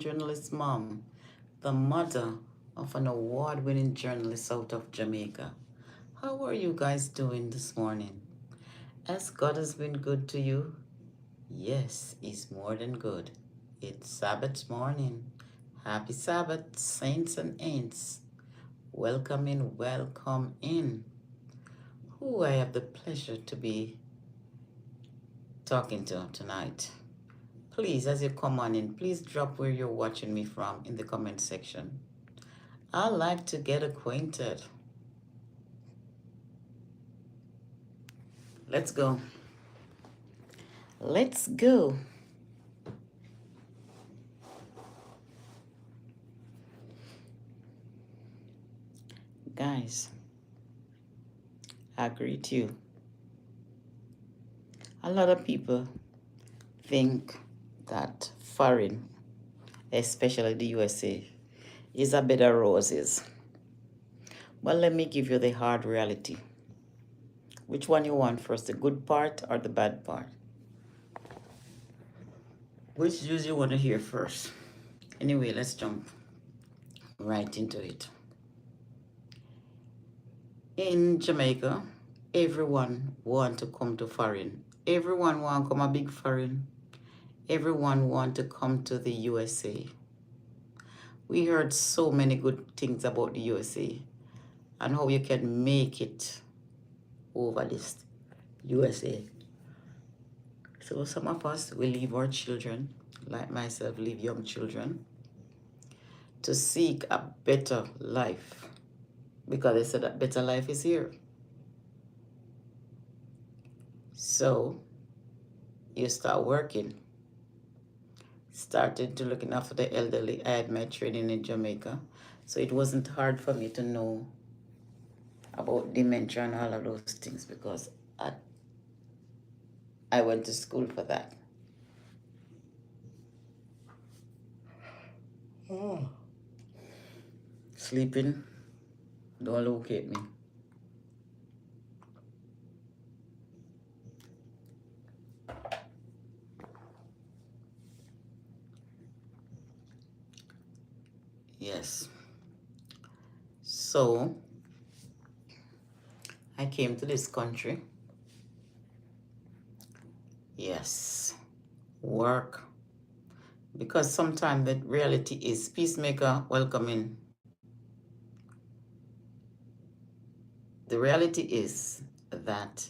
Journalist mom, the mother of an award-winning journalist out of Jamaica. How are you guys doing this morning? As God has been good to you? Yes, He's more than good. It's Sabbath morning. Happy Sabbath, saints and ain'ts. Welcome in, welcome in. Who I have the pleasure to be talking to tonight. Please, as you come on in, please drop where you're watching me from in the comment section. I like to get acquainted. Let's go. Let's go. Guys, I greet you. A lot of people think that foreign, especially the USA, is a bed of roses. Well, let me give you the hard reality. Which one you want first, the good part or the bad part? Which news you want to hear first? Anyway, let's jump right into it. In Jamaica, everyone want to come to foreign. Everyone want to come a big foreign. Everyone want to come to the USA. We heard so many good things about the USA and how you can make it over this USA. So some of us will leave our children, like myself, leave young children, to seek a better life. Because they said that better life is here. So you start working. Started to looking after the elderly. I had my training in Jamaica. So it wasn't hard for me to know about dementia and all of those things because I went to school for that. Oh. Sleeping, don't look at me. Yes. So I came to this country. Yes. Work. Because sometimes the reality is peacemaker welcoming. The reality is that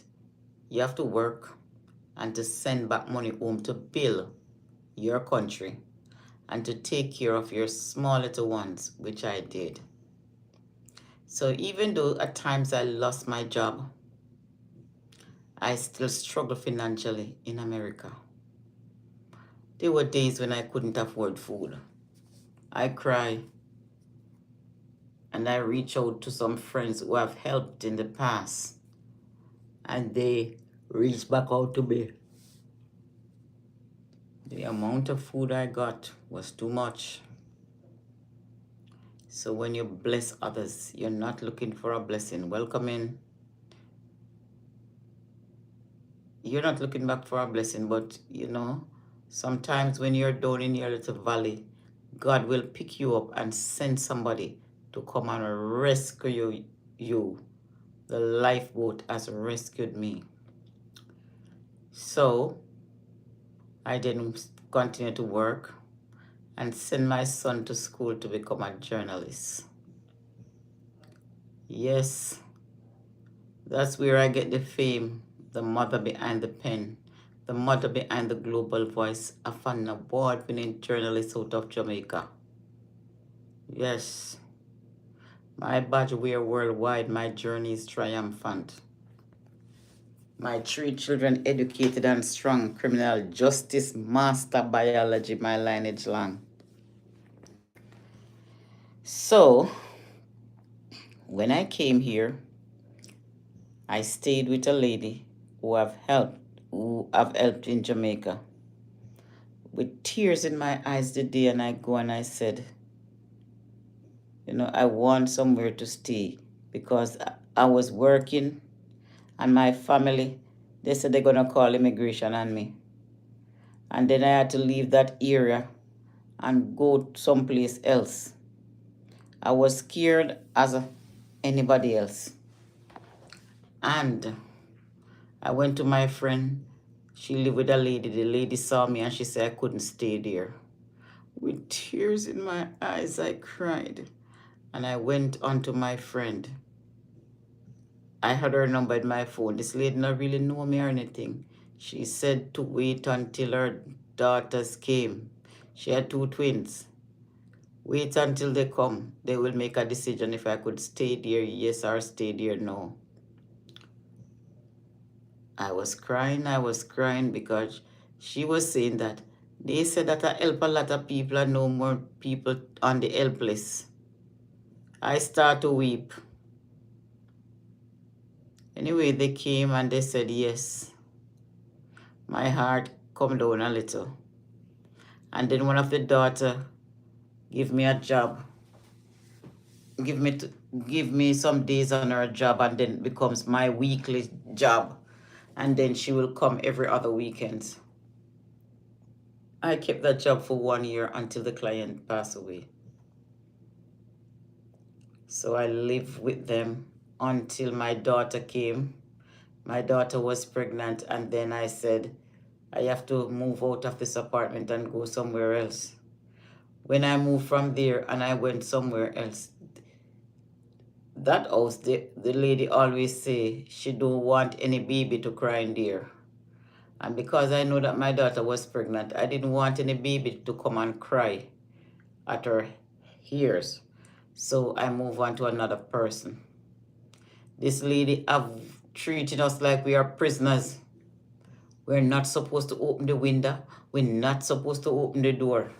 you have to work and to send back money home to build your country and to take care of your small little ones, which I did. So even though at times I lost my job, I still struggle financially in America. There were days when I couldn't afford food. I cry and I reach out to some friends who have helped in the past and they reach back out to me. The amount of food I got was too much. So when you bless others, you're not looking for a blessing. Welcome in. You're not looking back for a blessing, but you know, sometimes when you're down in your little valley, God will pick you up and send somebody to come and rescue you. The lifeboat has rescued me. So I didn't continue to work and send my son to school to become a journalist. Yes, that's where I get the fame, the mother behind the pen, the mother behind the global voice of an award-winning journalist out of Jamaica. Yes, my badge wear worldwide, my journey is triumphant. My 3 children educated and strong, criminal justice, master biology, my lineage long. So, when I came here, I stayed with a lady who have helped in Jamaica. With tears in my eyes the day, and I go and I said, you know, I want somewhere to stay because I was working and my family, they said they're going to call immigration on me. And then I had to leave that area and go someplace else. I was scared as anybody else. And I went to my friend. She lived with a lady. The lady saw me and she said I couldn't stay there. With tears in my eyes, I cried. And I went on to my friend. I had her number in my phone. This lady not really know me or anything. She said to wait until her daughters came. She had 2 twins. Wait until they come. They will make a decision if I could stay there, yes, or stay there, no. I was crying because she was saying that they said that I help a lot of people and no more people on the helpless. I start to weep. Anyway, they came and they said yes. My heart come down a little. And then one of the daughter give me a job. Give me some days on her job, and then it becomes my weekly job. And then she will come every other weekend. I kept that job for 1 year until the client passed away. So I lived with them until my daughter came. My daughter was pregnant, and then I said, I have to move out of this apartment and go somewhere else. When I moved from there and I went somewhere else, that house, the lady always say she don't want any baby to cry in there. And because I know that my daughter was pregnant, I didn't want any baby to come and cry at her ears. So I move on to another person. This lady have treated us like we are prisoners. We're not supposed to open the window. We're not supposed to open the door.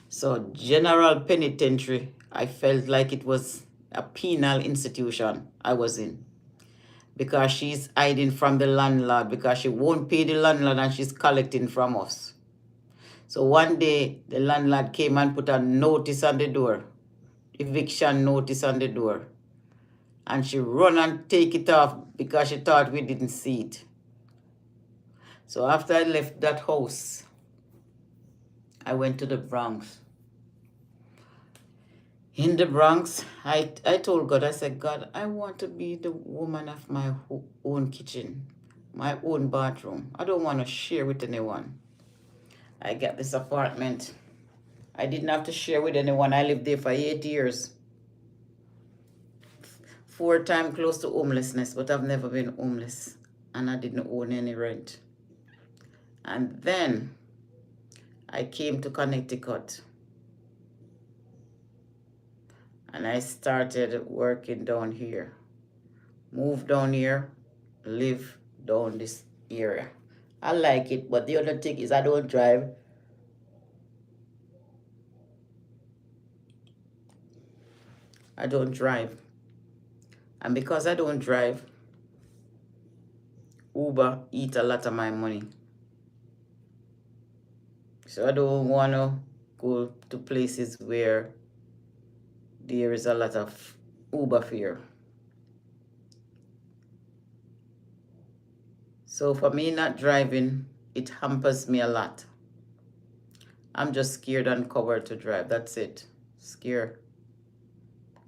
So general penitentiary, I felt like it was a penal institution I was in. Because she's hiding from the landlord, because she won't pay the landlord and she's collecting from us. So one day, the landlord came and put a notice on the door, eviction notice on the door. And she run and take it off because she thought we didn't see it. So after I left that house, I went to the Bronx. In the Bronx, I told God, I said, God, I want to be the woman of my own kitchen, my own bathroom. I don't want to share with anyone. I got this apartment. I didn't have to share with anyone. I lived there for 8 years. 4 times close to homelessness, but I've never been homeless. And I didn't own any rent. And then I came to Connecticut. And I started working down here. Moved down here, live down this area. I like it, but the other thing is I don't drive. I don't drive. And because I don't drive, Uber eat a lot of my money. So I don't want to go to places where there is a lot of Uber fare. So for me not driving, it hampers me a lot. I'm just scared and coward to drive. That's it. Scared.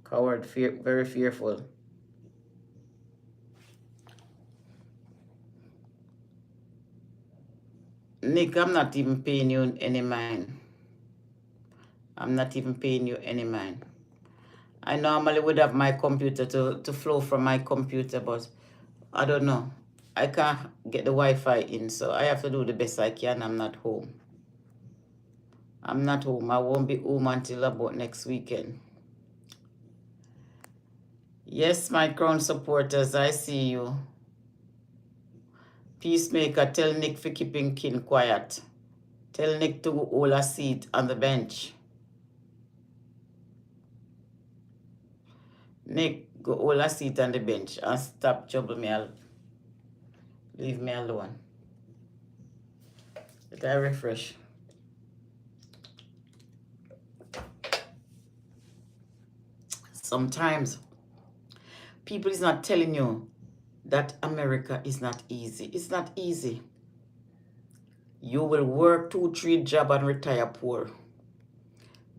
Coward, very fearful. Nick, I'm not even paying you any mind. I'm not even paying you any mind. I normally would have my computer to flow from my computer, but I don't know. I can't get the Wi-Fi in, so I have to do the best I can. I'm not home. I'm not home. I won't be home until about next weekend. Yes, my crown supporters, I see you. Peacemaker, tell Nick for keeping Kin quiet. Tell Nick to hold a seat on the bench. Nick, go hold a seat on the bench and stop troubling me. Leave me alone. Let I refresh. Sometimes people is not telling you that America is not easy. It's not easy. You will work 2-3 jobs and retire poor.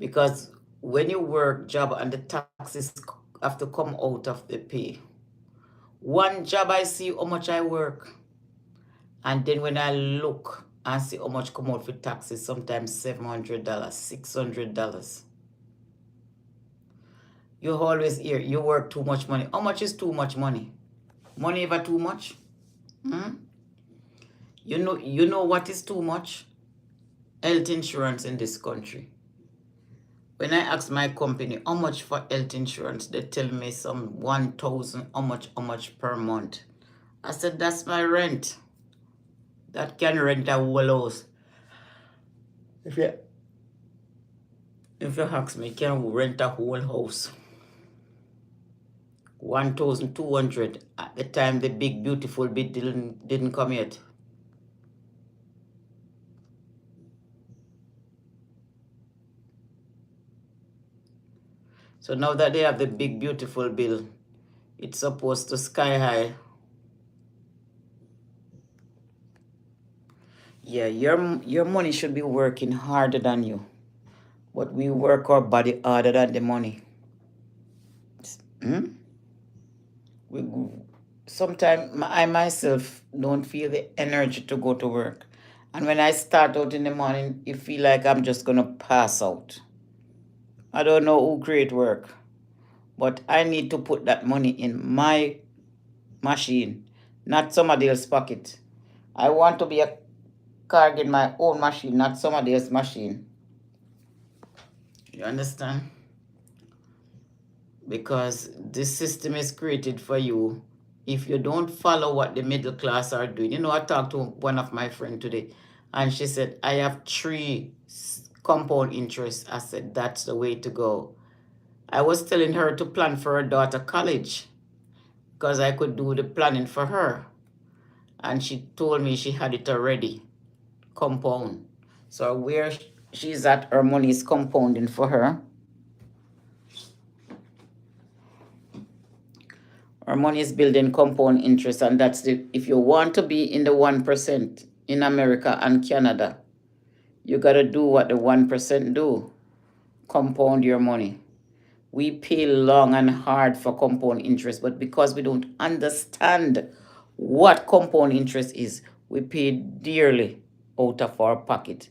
Because when you work job and the taxes have to come out of the pay, one job I see how much I work, and then when I look and see how much come out for taxes, sometimes $700, $600. You always hear you work too much money. How much is too much money? Money ever too much? Hmm? You know what is too much? Health insurance in this country. When I ask my company how much for health insurance, they tell me some 1,000, how much per month. I said, that's my rent. That can rent a whole house. If you ask me, can rent a whole house. 1,200 at the time the big beautiful bit didn't come yet. So now that they have the big beautiful bill, it's supposed to sky high. Yeah, your money should be working harder than you. But we work our body harder than the money. Hmm? Sometimes I myself don't feel the energy to go to work. And when I start out in the morning, it feel like I'm just gonna pass out. I don't know who create work, but I need to put that money in my machine, not somebody else's pocket. I want to be a cog in my own machine, not somebody else's machine. You understand? Because this system is created for you. If you don't follow what the middle class are doing, I talked to one of my friends today, and she said, I have 3 compound interest. I said, that's the way to go. I was telling her to plan for her daughter college because I could do the planning for her. And she told me she had it already, compound. So where she's at, her money is compounding for her. Our money is building compound interest, and that's if you want to be in the 1% in America and Canada, you got to do what the 1% do. Compound your money. We pay long and hard for compound interest, but because we don't understand what compound interest is, we pay dearly out of our pocket.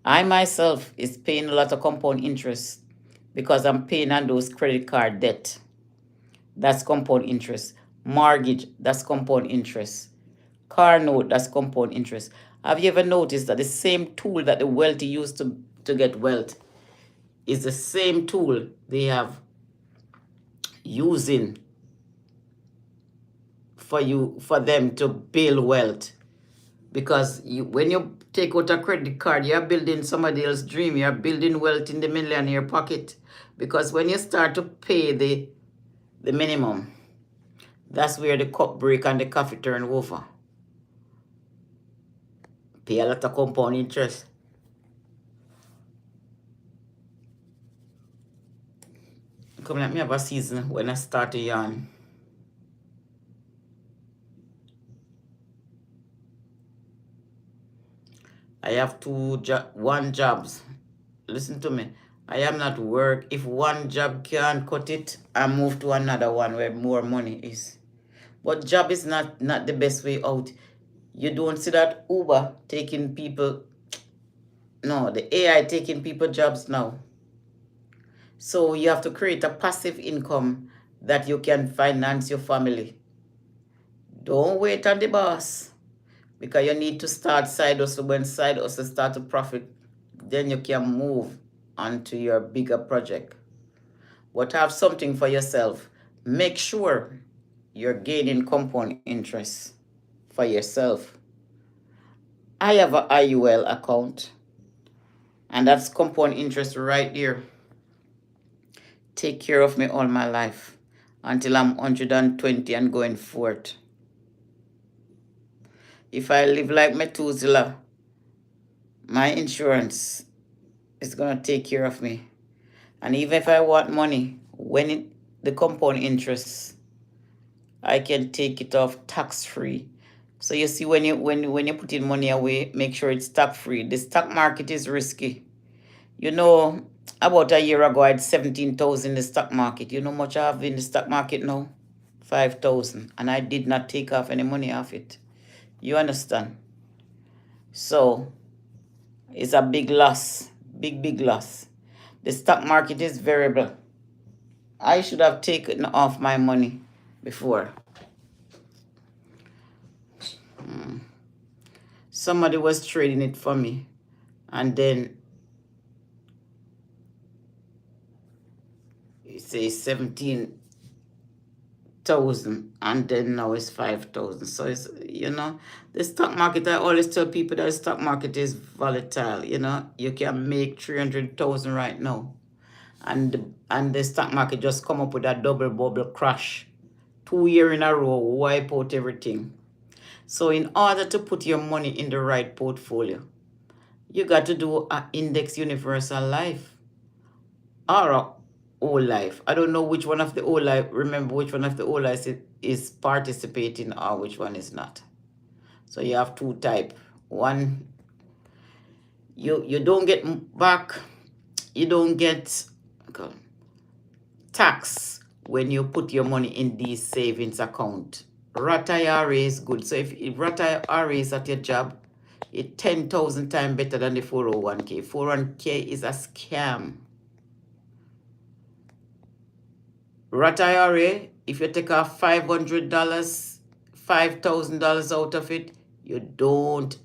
I myself is paying a lot of compound interest because I'm paying on those credit card debt. That's compound interest. Mortgage, that's compound interest. Car note, that's compound interest. Have you ever noticed that the same tool that the wealthy use to get wealth is the same tool they have using for them to build wealth? Because when you take out a credit card, you're building somebody else's dream. You're building wealth in the millionaire pocket. Because when you start to pay the minimum, that's where the cup break and the coffee turn over. Pay a lot of compound interest. Come let me have a season when I start to yarn. I have one jobs. Listen to me. I am not work. If one job can't cut it, I move to another one where more money is. But job is not the best way out. You don't see that Uber taking people. No, the AI taking people jobs now. So you have to create a passive income that you can finance your family. Don't wait on the boss, because you need to start side hustle. When side hustle start to profit, then you can move on to your bigger project. But have something for yourself. Make sure you're gaining compound interest for yourself. I have an IUL account, and that's compound interest right there. Take care of me all my life until I'm 120 and going forth. If I live like Methuselah, my insurance is going to take care of me. And even if I want money, when the compound interest, I can take it off tax-free. So you see, when you put in money away, make sure it's tax-free. The stock market is risky. About a year ago, I had 17,000 in the stock market. You know how much I have in the stock market now? 5,000. And I did not take off any money off it. You understand? So, it's a big loss. Big loss. The stock market is variable. I should have taken off my money before. Somebody was trading it for me. And then you say 17,000, and then now it's 5,000. So it's, you know, the stock market, I always tell people that the stock market is volatile. You know, you can make 300,000 right now, and the stock market just come up with a double bubble crash, 2 years in a row, wipe out everything. So in order to put your money in the right portfolio, you got to do an index universal life or a whole life. I don't know which one of the whole life, remember which one of the whole life is participating or which one is not. So you have two type. One, you don't get back, you don't get tax when you put your money in these savings account. Roth IRA is good. So if Roth IRA is at your job, it's 10,000 times better than the 401k. 401k is a scam. Roth IRA, if you take off $500, $5,000 out of it, you don't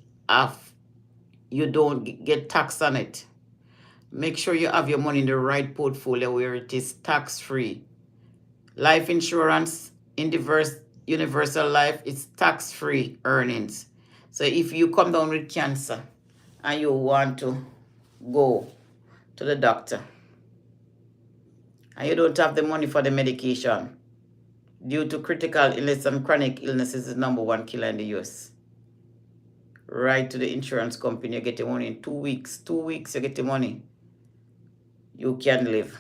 get tax on it. Make sure you have your money in the right portfolio where it is tax-free. Life insurance, universal life, it's tax-free earnings. So if you come down with cancer and you want to go to the doctor and you don't have the money for the medication due to critical illness and chronic illness is the #1 killer in the US. Write to the insurance company, you get the money in 2 weeks. 2 weeks you get the money. You can live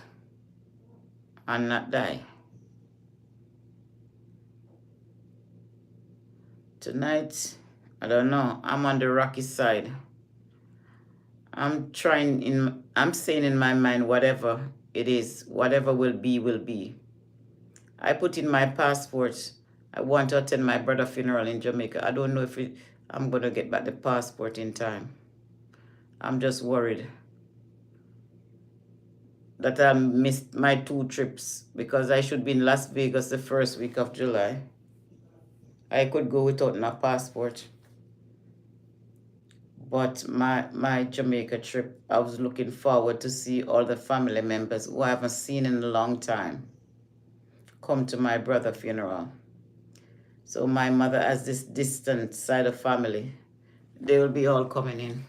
and not die. Tonight, I don't know, I'm on the rocky side. I'm saying in my mind, whatever it is, whatever will be, will be. I put in my passport. I want to attend my brother's funeral in Jamaica. I don't know if I'm going to get back the passport in time. I'm just worried that I missed my 2 trips because I should be in Las Vegas the first week of July. I could go without my passport. But my Jamaica trip, I was looking forward to see all the family members who I haven't seen in a long time come to my brother's funeral. So my mother has this distant side of family. They will be all coming in.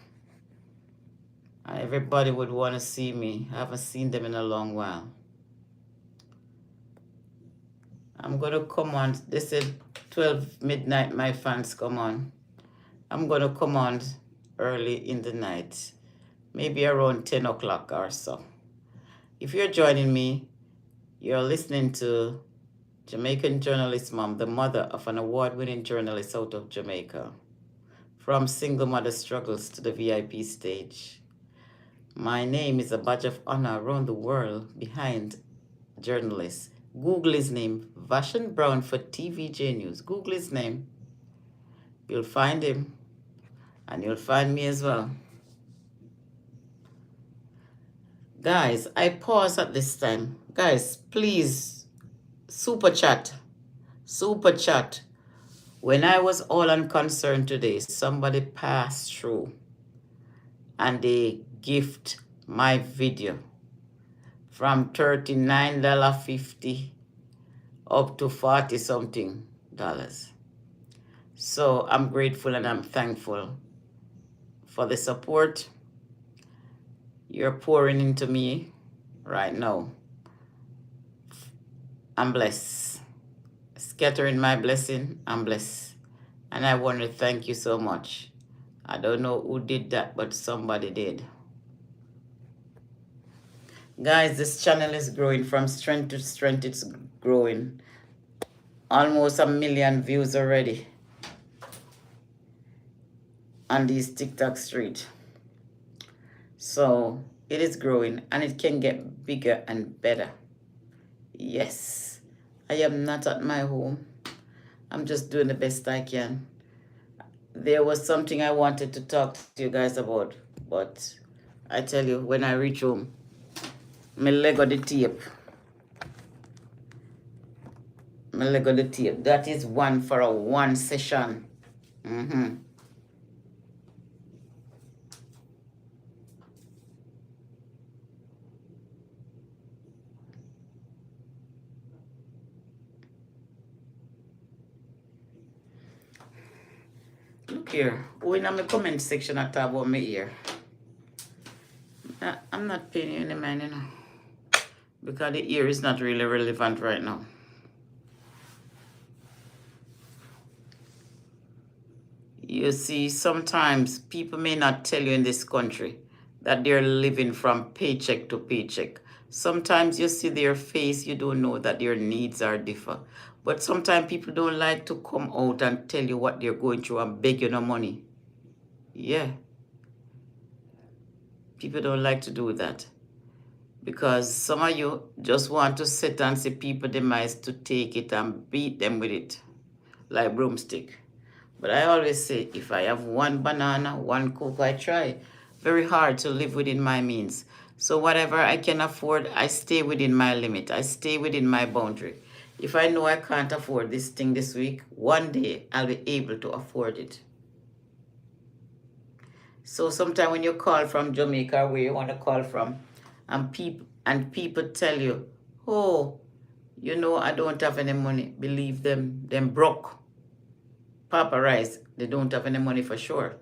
And everybody would want to see me. I haven't seen them in a long while. I'm going to come on. They said 12 midnight my fans come on. I'm going to come on early in the night. Maybe around 10 o'clock or so. If you're joining me, you're listening to Jamaican Journalist Mom, the mother of an award-winning journalist out of Jamaica. From single mother struggles to the VIP stage. My name is a badge of honor around the world behind journalists. Google his name, Vashon Brown for TVJ News. Google his name. You'll find him. And you'll find me as well. Guys, I pause at this time. Guys, please, super chat. Super chat. When I was all unconcerned today, somebody passed through and they gift my video from $39.50 up to 40 something dollars. So I'm grateful and I'm thankful for the support you're pouring into me right now. I'm blessed. Scattering my blessing, I'm blessed. And I want to thank you so much. I don't know who did that, but somebody did. Guys, this channel is growing from strength to strength. It's growing. Almost 1 million views already on these TikTok street. So It is growing and it can get bigger and better. Yes, I am not at my home. I'm just doing the best I can. There was something I wanted to talk to you guys about, but I tell you, when I reach home, my leg of the tape. My leg of the tape. That is one for a one session. Mm-hmm. Look here. Who in my comment section I talk about my ear? I'm not paying you any mind, you know. Because the ear is not really relevant right now. You see, sometimes people may not tell you in this country that they're living from paycheck to paycheck. Sometimes you see their face, you don't know that their needs are different. But sometimes people don't like to come out and tell you what they're going through and beg you no money. Yeah. People don't like to do that. Because some of you just want to sit and see people demise to take it and beat them with it like broomstick. But I always say, if I have one banana, one Coke, I try very hard to live within my means. So whatever I can afford, I stay within my limit. I stay within my boundary. If I know I can't afford this thing this week, one day I'll be able to afford it. So sometimes when you call from Jamaica, where you want to call from, and people tell you, oh, you know, I don't have any money. Believe them broke. Paparazzi, they don't have any money for sure.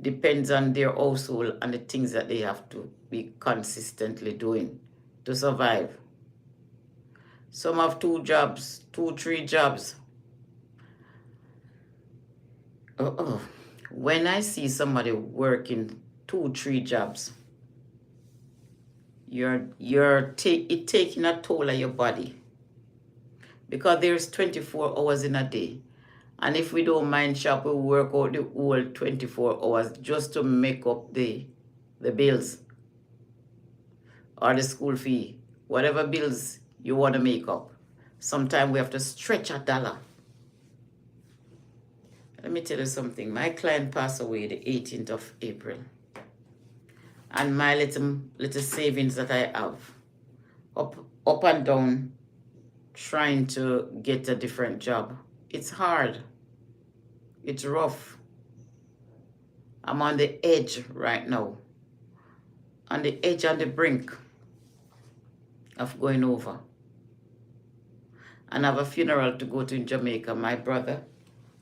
Depends on their household and the things that they have to be consistently doing to survive. Some have 2 jobs, 2, 3 jobs. When I see somebody working 2, 3 jobs, it taking a toll on your body. Because there's 24 hours in a day. And if we don't mind shop, we work out the whole 24 hours just to make up the bills or the school fee. Whatever bills you want to make up. Sometimes we have to stretch $1. Let me tell you something. My client passed away the 18th of April. And my little savings that I have, up and down, trying to get a different job. It's hard. It's rough. I'm on the edge right now. On the edge, on the brink of going over. And I have a funeral to go to in Jamaica, my brother.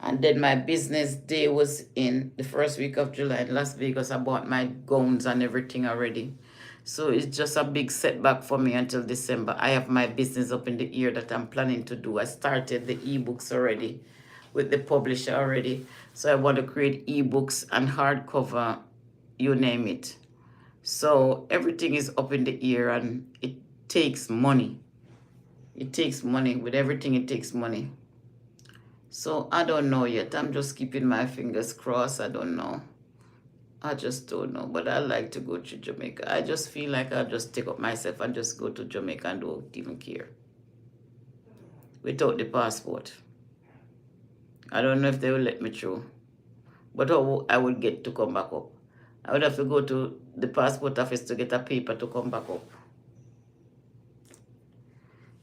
And then my business day was in the first week of July in Las Vegas. I bought my gowns and everything already. So it's just a big setback for me until December. I have my business up in the year that I'm planning to do. I started the ebooks already with the publisher already. So I want to create ebooks and hardcover, you name it. So everything is up in the air and it takes money. It takes money. With everything, it takes money. So I don't know yet. I'm just keeping my fingers crossed. I don't know. I just don't know. But I like to go to Jamaica. I just feel like I'll just take up myself and just go to Jamaica and don't even care. Without the passport. I don't know if they will let me through. But how I would get to come back up. I would have to go to the passport office to get a paper to come back up.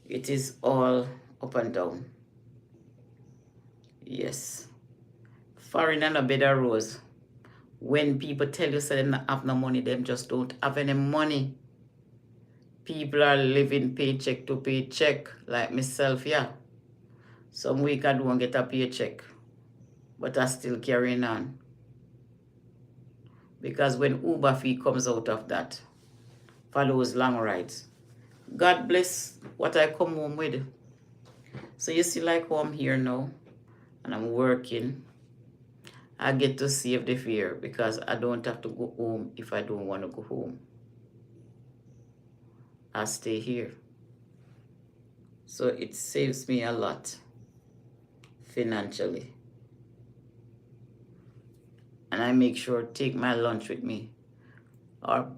It is all up and down. Yes. Foreign and a bed of rose. When people tell you say they don't have no money, them just don't have any money. People are living paycheck to paycheck, like myself, yeah. Some week I don't get a paycheck, but I still carrying on. Because when Uber fee comes out of that, for those long rides, God bless what I come home with. So you see like how I'm here now, and I'm working. I get to save the fare because I don't have to go home if I don't want to go home. I stay here. So it saves me a lot financially. And I make sure to take my lunch with me. or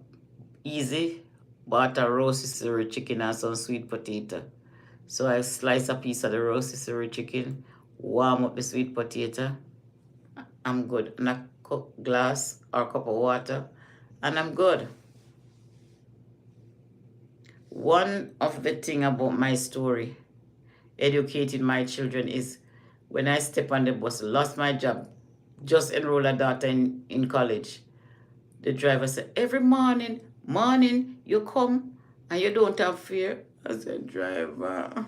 easy, bought a rotisserie chicken and some sweet potato. So I slice a piece of the rotisserie chicken, warm up the sweet potato. I'm good. And a glass or cup of water, and I'm good. One of the thing about my story, educating my children, is when I step on the bus, lost my job, just enroll a daughter in college. The driver said, every morning, you come and you don't have fear. I said, driver,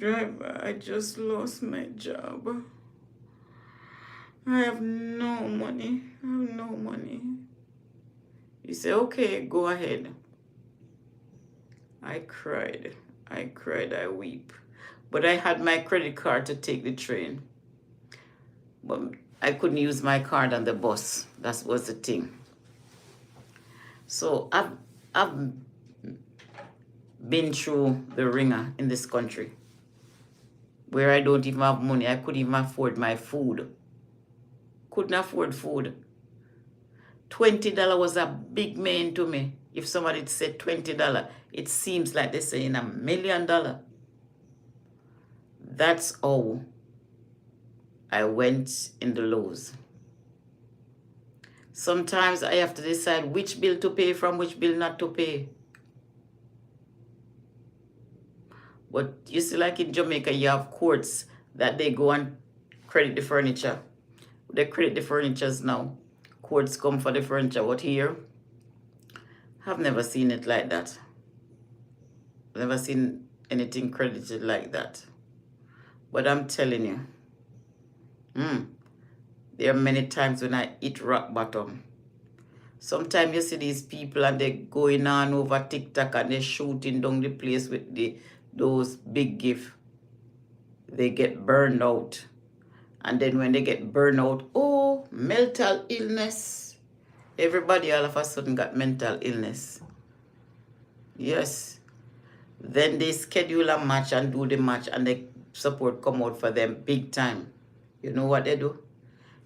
I just lost my job. I have no money. He said, okay, go ahead. I cried, I weep. But I had my credit card to take the train. But I couldn't use my card on the bus. That was the thing. So I've been through the ringer in this country where I don't even have money. I couldn't even afford my food. Couldn't afford food. $20 was a big man to me. If somebody said $20, it seems like they're saying $1 million. That's how I went in the lows. Sometimes I have to decide which bill to pay from, which bill not to pay. But you see, like in Jamaica, you have courts that they go and credit the furniture. They credit the furnitures now. Courts come for the furniture. But here, I've never seen it like that. I've never seen anything credited like that. But I'm telling you, there are many times when I hit rock bottom. Sometimes you see these people and they're going on over TikTok and they're shooting down the place with those big gifts. They get burned out. And then when they get burned out, oh, mental illness. Everybody all of a sudden got mental illness. Yes. Then they schedule a match and do the match and the support come out for them big time. You know what they do?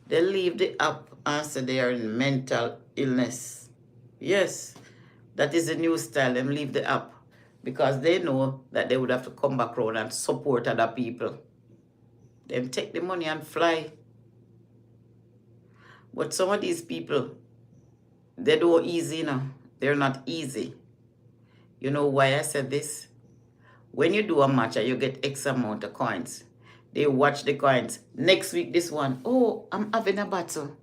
They leave the app and say they are in mental illness. Yes, that is the new style. Them leave the app because they know that they would have to come back around and support other people. Them take the money and fly. But some of these people, they don't easy, They're not easy. You know why I said this? When you do a match and you get X amount of coins, they watch the coins. Next week, this one, oh, I'm having a battle.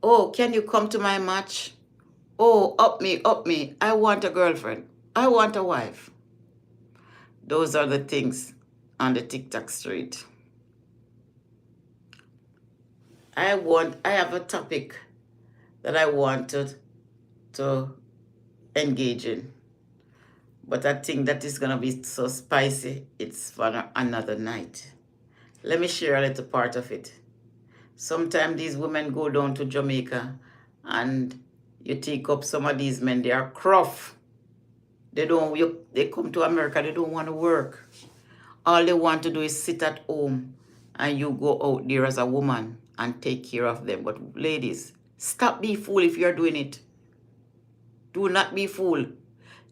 Oh, can you come to my match? Oh, up me. I want a girlfriend. I want a wife. Those are the things on the TikTok street. I have a topic that I wanted to engage in. But I think that is going to be so spicy, it's for another night. Let me share a little part of it. Sometimes these women go down to Jamaica and you take up some of these men, they are rough. They come to America, they don't want to work. All they want to do is sit at home and you go out there as a woman and take care of them. But ladies, stop being fool if you're doing it. Do not be fool.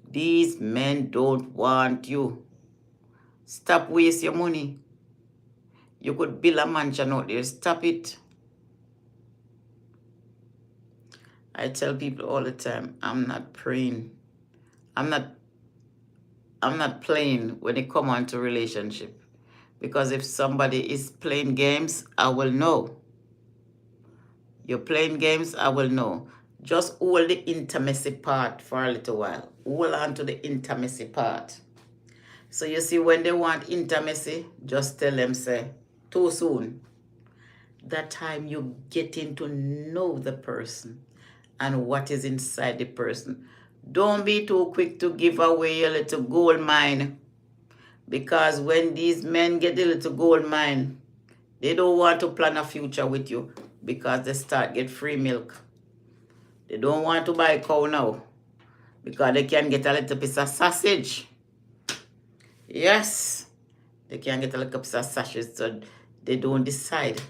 These men don't want you. Stop waste your money. You could build a mansion out there. Stop it. I tell people all the time, I'm not praying. I'm not playing when it comes on to relationship. Because if somebody is playing games, I will know. You're playing games, I will know. Just hold the intimacy part for a little while. Hold on to the intimacy part. So you see, when they want intimacy, just tell them, say, too soon. That time you're getting to know the person and what is inside the person. Don't be too quick to give away your little gold mine. Because when these men get a little gold mine, they don't want to plan a future with you because they start get free milk. They don't want to buy a cow now because they can get a little piece of sausage. Yes, they can get a little piece of sausage, so they don't decide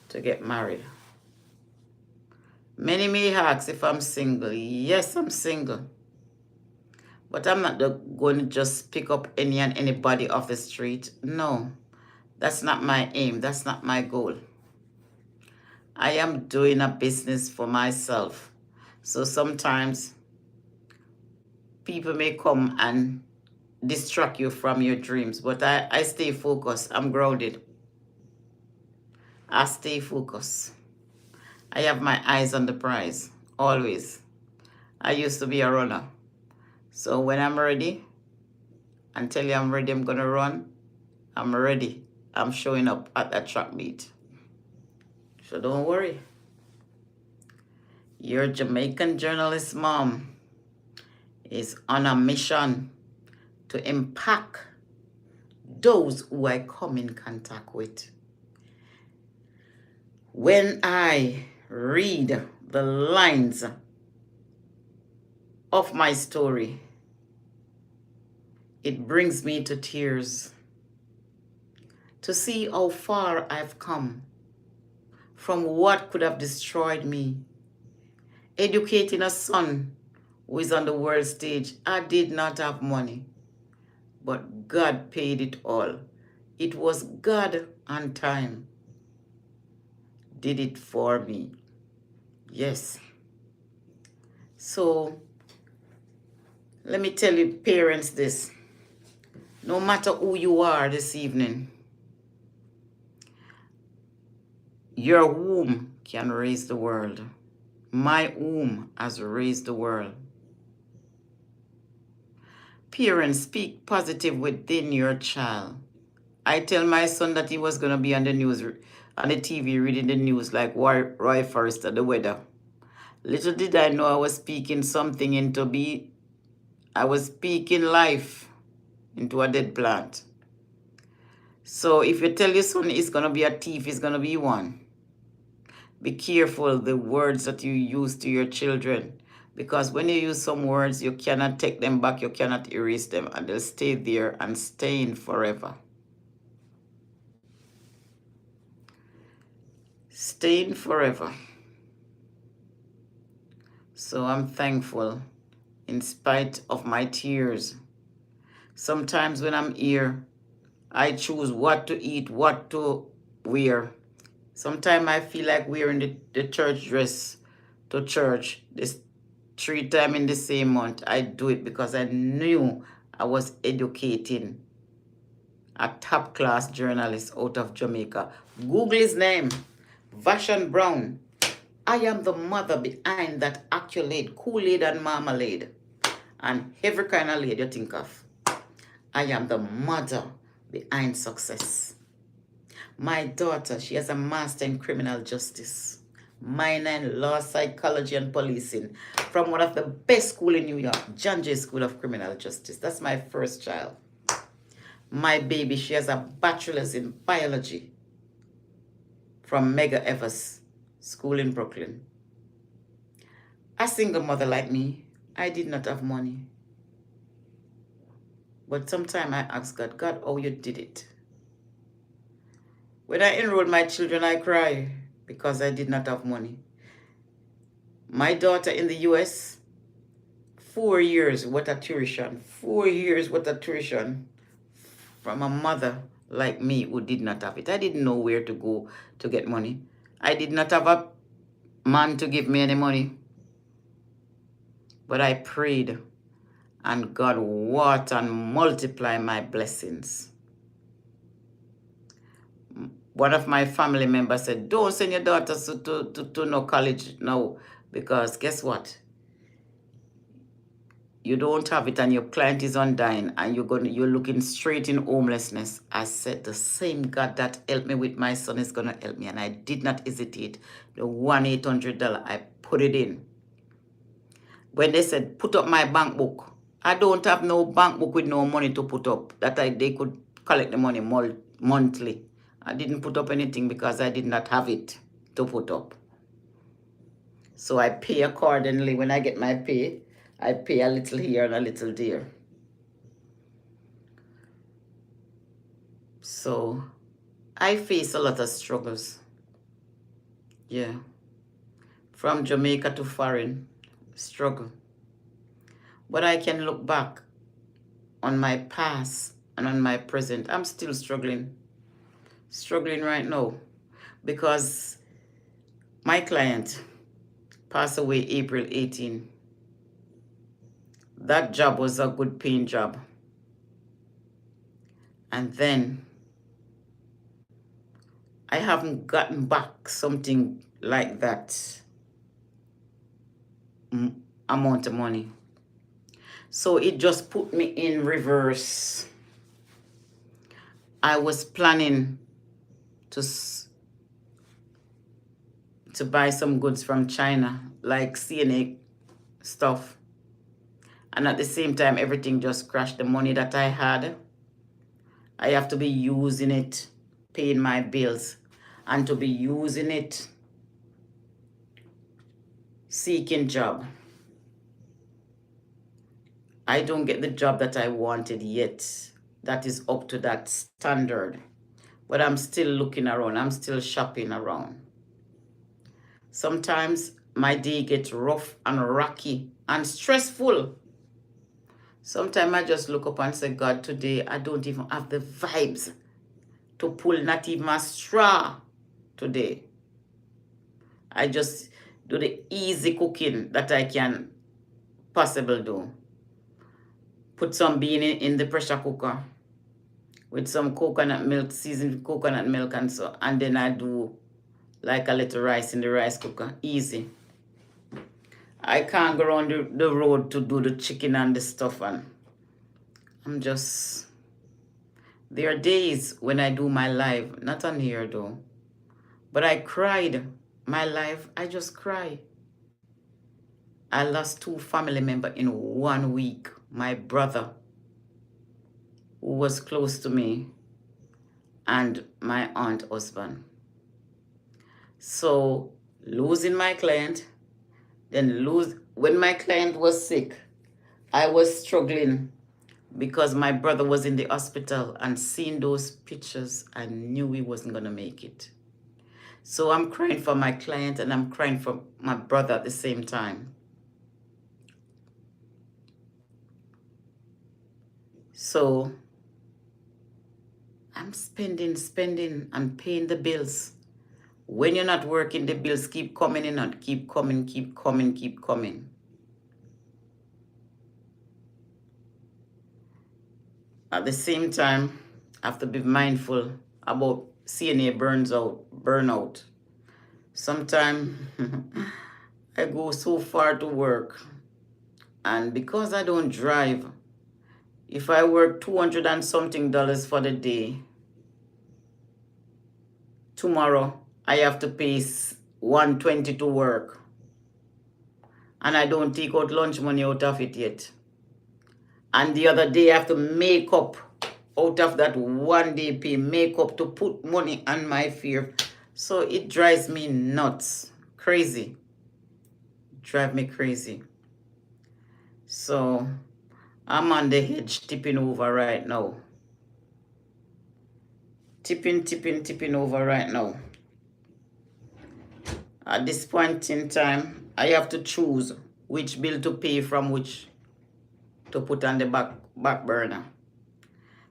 to get married. Many may ask if I'm single. Yes, I'm single. But I'm not going to just pick up any and anybody off the street. No, that's not my aim. That's not my goal. I am doing a business for myself. So sometimes people may come and distract you from your dreams, but I stay focused. I'm grounded. I stay focused. I have my eyes on the prize, always. I used to be a runner. So when I'm ready, and tell you I'm ready, I'm going to run, I'm ready. I'm showing up at that track meet. So don't worry. Your Jamaican journalist mom is on a mission to impact those who I come in contact with. When I read the lines of my story, it brings me to tears to see how far I've come from what could have destroyed me. Educating a son who is on the world stage, I did not have money, but God paid it all. It was God on time did it for me. Yes. So let me tell you, parents, this. No matter who you are this evening, your womb can raise the world. My womb has raised the world. Parents, speak positive within your child. I tell my son that he was going to be on the news, on the TV, reading the news like Roy Forrester, the weather. Little did I know I was speaking something into be. I was speaking life into a dead plant. So if you tell your son he's going to be a thief, he's going to be one. Be careful the words that you use to your children. Because when you use some words, you cannot take them back, you cannot erase them, and they'll stay there and stay in forever. Staying forever. So I'm thankful in spite of my tears. Sometimes when I'm here, I choose what to eat, what to wear. Sometimes I feel like wearing the church dress to church. This 3 times in the same month. I do it because I knew I was educating a top-class journalist out of Jamaica. Google his name, Vashon Brown. I am the mother behind that accolade, Kool-Aid and Marmalade, and every kind of lady you think of. I am the mother behind success. My daughter, she has a master in criminal justice, minor in law, psychology, and policing from one of the best schools in New York, John Jay School of Criminal Justice. That's my first child. My baby, she has a bachelor's in biology from Mega Evers School in Brooklyn. A single mother like me, I did not have money. But sometimes I ask God, God, how you did it? When I enrolled my children, I cry because I did not have money. My daughter in the US, 4 years, what a tuition. 4 years, what a tuition from a mother like me who did not have it. I didn't know where to go to get money. I did not have a man to give me any money. But I prayed, and God watered and multiplied my blessings. One of my family members said, don't send your daughters to no college now, because guess what? You don't have it and your client is undying and you're looking straight in homelessness. I said the same God that helped me with my son is going to help me. And I did not hesitate. The $1-800, I put it in. When they said, put up my bank book, I don't have no bank book with no money to put up. They could collect the money monthly. I didn't put up anything because I did not have it to put up. So I pay accordingly. When I get my pay, I pay a little here and a little there. So I face a lot of struggles. Yeah. from Jamaica to foreign, struggle. But I can look back on my past and on my present. I'm still struggling right now, because my client passed away April 18. That job was a good paying job. And then I haven't gotten back something like that amount of money. So it just put me in reverse. I was planning to buy some goods from China, like CNA stuff. And at the same time, everything just crashed. The money that I had, I have to be using it, paying my bills, and to be using it, seeking job. I don't get the job that I wanted yet. That is up to that standard. But I'm still looking around. I'm still shopping around. Sometimes my day gets rough and rocky and stressful. Sometimes I just look up and say, God, today I don't even have the vibes to pull not even a straw today. I just do the easy cooking that I can possibly do. Put some bean in the pressure cooker with some coconut milk, seasoned coconut milk and then I do like a little rice in the rice cooker. Easy. I can't go around the road to do the chicken and the stuff, and there are days when I do my live, not on here though, but I cried. My life, I just cry. I lost 2 family members in 1 week. My brother, who was close to me, and my aunt husband. So losing my client, then when my client was sick, I was struggling because my brother was in the hospital, and seeing those pictures, I knew he wasn't going to make it. So I'm crying for my client and I'm crying for my brother at the same time. So I'm spending and paying the bills. When you're not working, the bills keep coming in and keep coming. At the same time, I have to be mindful about CNA burnout. Sometimes I go so far to work, and because I don't drive, if I work $200 and something for the day, tomorrow I have to pay $120 to work, and I don't take out lunch money out of it yet. And the other day I have to make up out of that 1 day pay, make up to put money on my fare. So it drives me nuts, crazy. Drive me crazy. So I'm on the edge, tipping over right now. Tipping over right now. At this point in time, I have to choose which bill to pay from which to put on the back burner.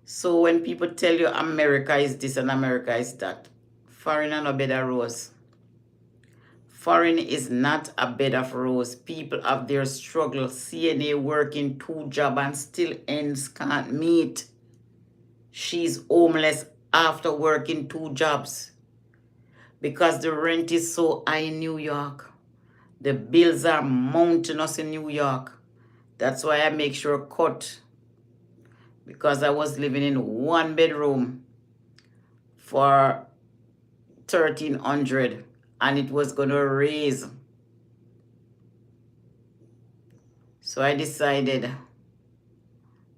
So when people tell you America is this and America is that, foreign and a bed of rose. Foreign is not a bed of rose. People have their struggle. CNA working 2 jobs and still ends can't meet. She's homeless after working 2 jobs because the rent is so high in New York. The bills are mountainous in New York. That's why I make sure cut, because I was living in 1 bedroom for $1,300 and it was going to raise. So I decided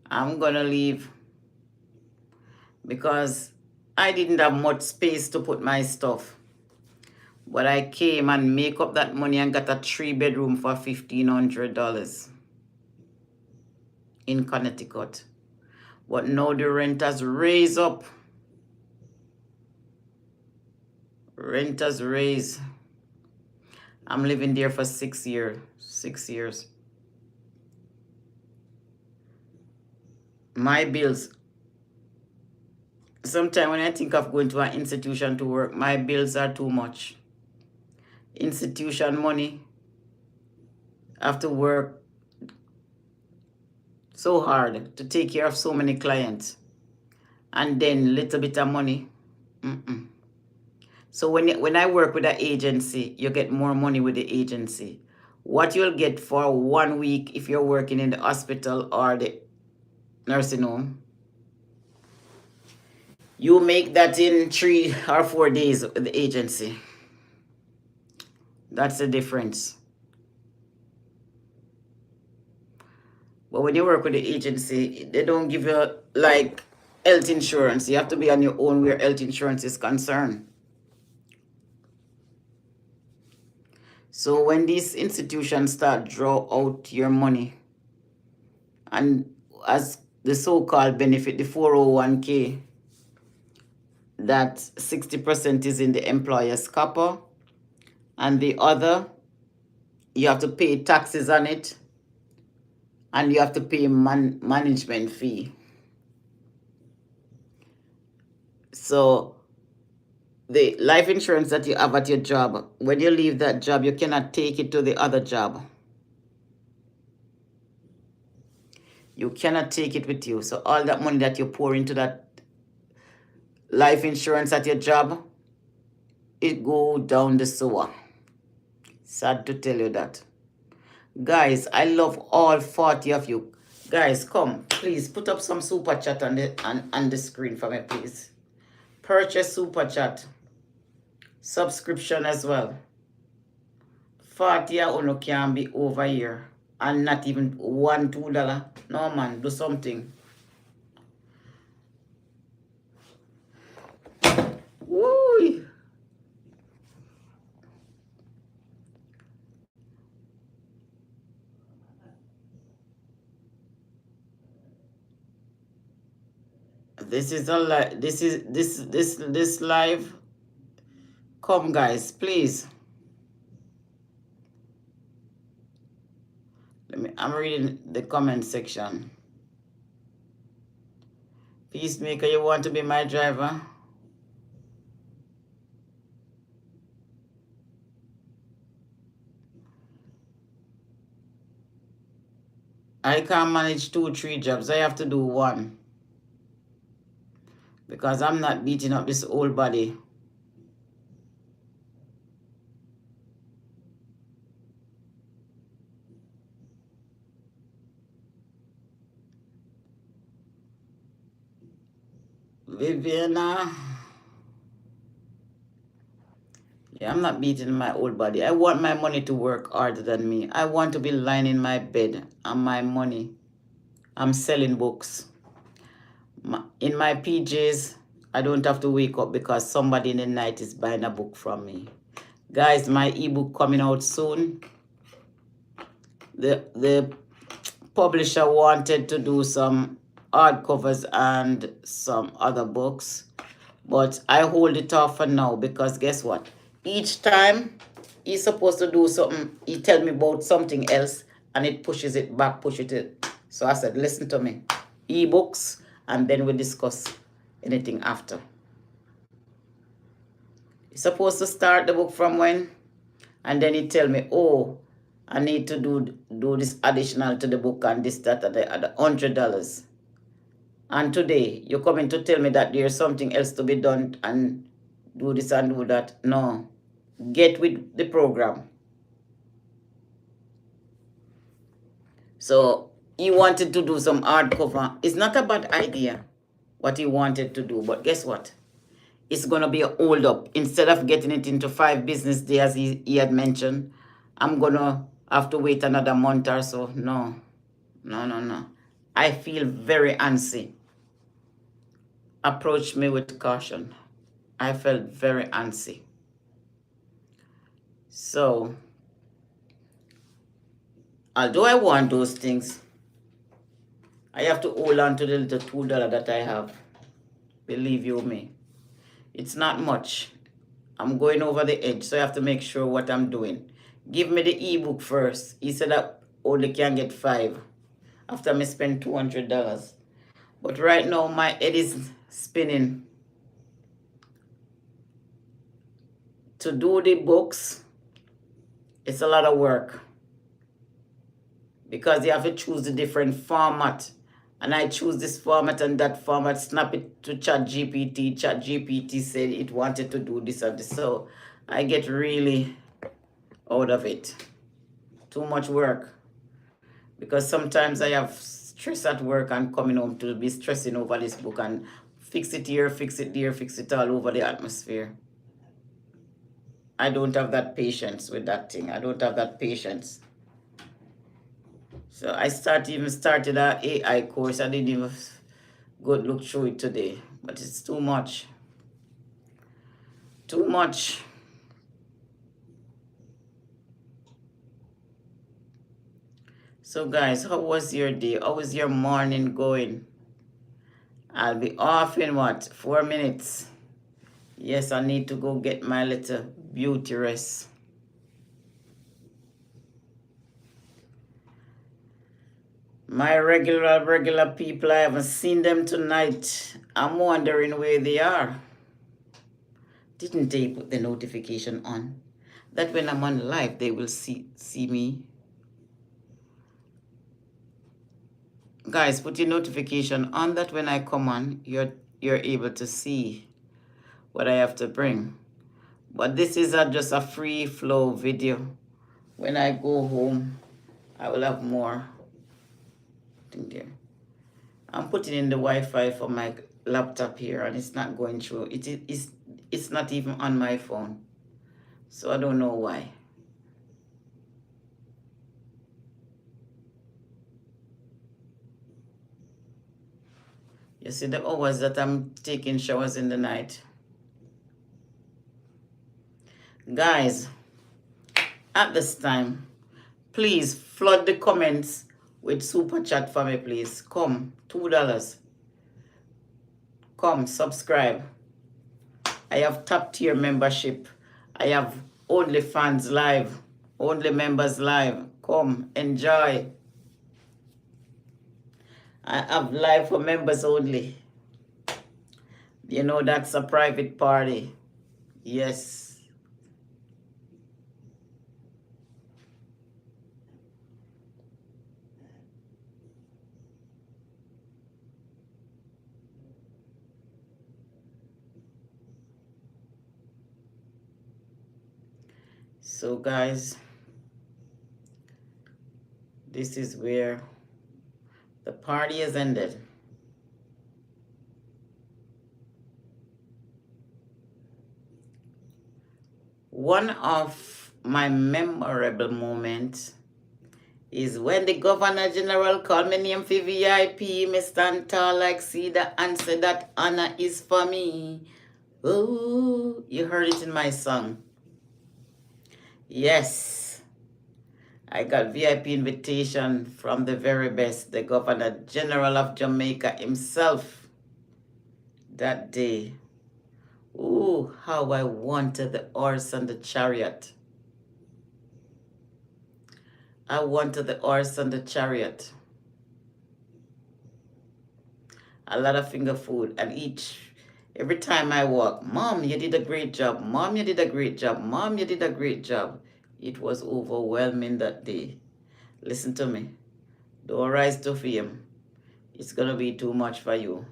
I'm going to leave because I didn't have much space to put my stuff. But I came and make up that money and got a 3 bedroom for $1,500 in Connecticut. But now the rent has raised up. Rent has raised. I'm living there for 6 years. 6 years. My bills, sometimes when I think of going to an institution to work, my bills are too much. Institution money, I have to work so hard to take care of so many clients. And then little bit of money. So when I work with an agency, you get more money with the agency. What you'll get for 1 week if you're working in the hospital or the nursing home, you make that in 3 or 4 days with the agency. That's the difference. But when you work with the agency, they don't give you like health insurance. You have to be on your own where health insurance is concerned. So when these institutions start draw out your money, and as the so-called benefit, the 401k, that 60% is in the employer's copper, and the other, you have to pay taxes on it, and you have to pay management fee. So the life insurance that you have at your job, when you leave that job, you cannot take it to the other job. You cannot take it with you. So all that money that you pour into that life insurance at your job, it go down the sewer. Sad to tell you that. Guys, I love all 40 of you. Guys, come, please put up some super chat on the screen for me, please. Purchase super chat. Subscription as well. 40 of you can be over here. And not even $1, $2. No, man, do something. Woo! This is a this live. Come, guys, please. I'm reading the comment section. Peacemaker, you want to be my driver? I can't manage 2, 3 jobs. I have to do 1. Because I'm not beating up this old body. Viviana. Yeah, I'm not beating my old body. I want my money to work harder than me. I want to be lying in my bed and my money. I'm selling books. In my PJs, I don't have to wake up because somebody in the night is buying a book from me. Guys, my ebook coming out soon. The publisher wanted to do some hardcovers and some other books, but I hold it off for now because guess what? Each time he's supposed to do something, he tell me about something else and it pushes it back, So I said, listen to me, ebooks, and then we discuss anything after. He's supposed to start the book from when? And then he tell me, oh, I need to do this additional to the book and this, that, and the other, $100. And today, you're coming to tell me that there's something else to be done and do this and do that. No. Get with the program. So, he wanted to do some hardcover. It's not a bad idea, what he wanted to do. But guess what? It's going to be a hold up. Instead of getting it into 5 business days, as he had mentioned, I'm going to have to wait another month or so. No. I feel very antsy. Approach me with caution. I felt very antsy. So, although I want those things, I have to hold on to the little $2 that I have. Believe you me. It's not much. I'm going over the edge, so I have to make sure what I'm doing Give me the ebook first. He said I only can get 5 after me spend $200. But right now my head is spinning. To do the books, it's a lot of work because you have to choose the different format. And I choose this format and that format, snap it to ChatGPT. ChatGPT said it wanted to do this and this. So I get really out of it. Too much work. Because sometimes I have stress at work and coming home to be stressing over this book and fix it here, fix it there, fix it all over the atmosphere. I don't have that patience with that thing. I don't have that patience. So I started an AI course. I didn't even go look through it today. But it's too much. Too much. So guys, how was your day? How was your morning going? I'll be off in what? 4 minutes. Yes, I need to go get my little beauty rest. My regular people, I haven't seen them tonight. I'm wondering where they are. Didn't they put the notification on? That when I'm on live, they will see me. Guys, put your notification on that when I come on, you're able to see what I have to bring. But this is just a free flow video. When I go home, I will have more. There. I'm putting in the Wi-Fi for my laptop here and it's not going through. It's not even on my phone. So I don't know why. You see the hours that I'm taking showers in the night. Guys, at this time, please flood the comments with super chat for me, please. Come, $2. Come, subscribe. I have top tier membership. I have OnlyFans live. Only members live. Come, enjoy. I have live for members only. You know, that's a private party. Yes. So guys, this is where the party has ended. One of my memorable moments is when the Governor General called me name for VIP, me stand tall like cedar and said that honor is for me. Oh, you heard it in my song. Yes, I got VIP invitation from the very best, the Governor General of Jamaica himself that day. Ooh, how I wanted the horse and the chariot. I wanted the horse and the chariot. A lot of finger food. And every time I walk, Mom, you did a great job. Mom, you did a great job. Mom, you did a great job. It was overwhelming that day. Listen to me. Don't rise to fame. It's going to be too much for you.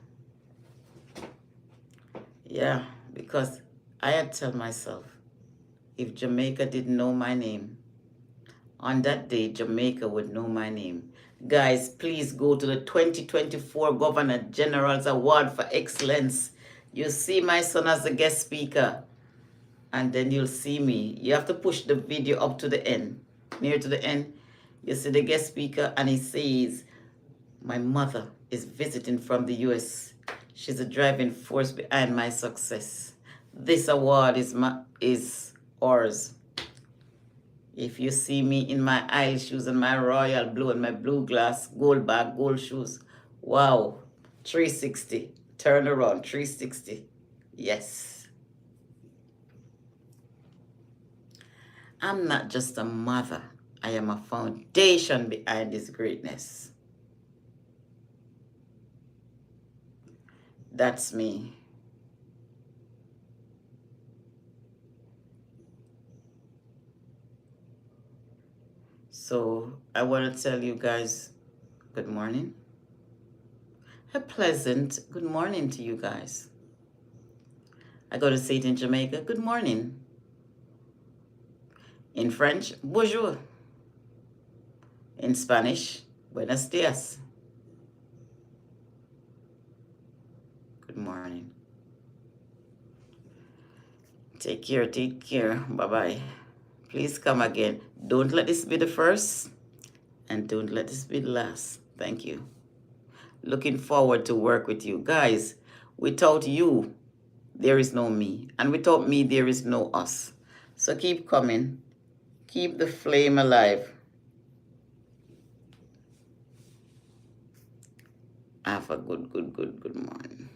Yeah, because I had told myself, if Jamaica didn't know my name, on that day, Jamaica would know my name. Guys, please go to the 2024 Governor General's Award for Excellence. You see my son as a guest speaker, and then you'll see me. You have to push the video up to the end, near to the end. You see the guest speaker, and he says, my mother is visiting from the U.S. She's a driving force behind my success. This award is ours. If you see me in my aisle shoes and my royal blue and my blue glass, gold bag, gold shoes, wow, 360, turn around, 360, yes. I'm not just a mother. I am a foundation behind this greatness. That's me. So I want to tell you guys good morning. A pleasant good morning to you guys. I go to say it in Jamaica, good morning. In French, bonjour. In Spanish, buenos dias. Good morning. Take care, take care. Bye-bye. Please come again. Don't let this be the first, and don't let this be the last. Thank you. Looking forward to work with you. Guys, without you, there is no me. And without me, there is no us. So keep coming. Keep the flame alive. Have a good morning.